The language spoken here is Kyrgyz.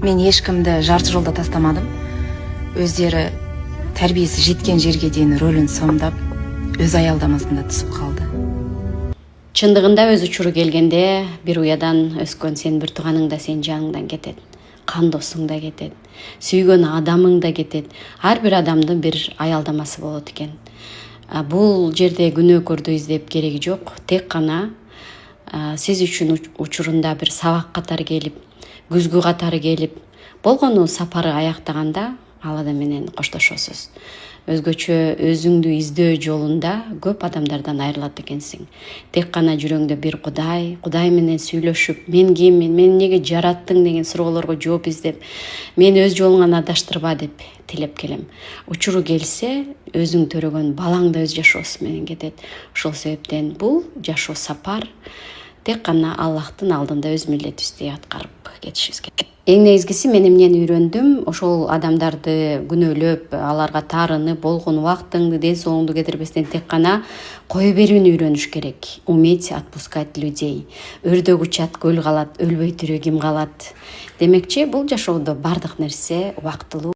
Мен ешкімді жарты жолда тастамадым. Өздері тәрбиесі жеткен жерге дейін рөлін сомдап, өз аялдамасында түсіп қалды. Чындыгында өз учуру келгенде бир уядан өскөн сен бир тууганың да сен жаныңдан кетет. Кандосуң да кетет. Сүйгөн адамың да кетет. Ар бир адамдын бир аялдамасы болот экен. Бул жерде күнөөкөрдү издеп кереги жок. Тек гана сиз үчүн учурунда бир сабак катары келип, күзгү катары келип, болгону сапары аяктаганда ал адам менен коштошосуз. Өзгөчө өзүңдү издөө жолунда көп адамдардан айрылат экенсиң. Тек гана жүрөңдө бир Кудай менен сүйлөшүп, мен киммин, мени неге жараттың деген суроолорго жооп издеп, мени өз жолуңан адаштырба деп тилеп келем. Учуру келсе, өзүң төрөгөн балаң да өз жашоосу менен кетет. Ошол себептен бул жашоо сапар тек гана Аллахтын алдында өз милдетибизди аткарып кетишибиз керек. Эң негизгиси мен эмнени үйрөндүм, ошол адамдарды күнөөлөп, аларга таарынып, болгон убактыңды, ден соолугуңду кетирбестен тек гана кое берүүнү үйрөнүш керек. Уметь отпускать людей. Өрдөк учат, көл калат, өлбөй тирүү ким калат. Демекчи, бул жашоодо бардык нерсе убактылуу.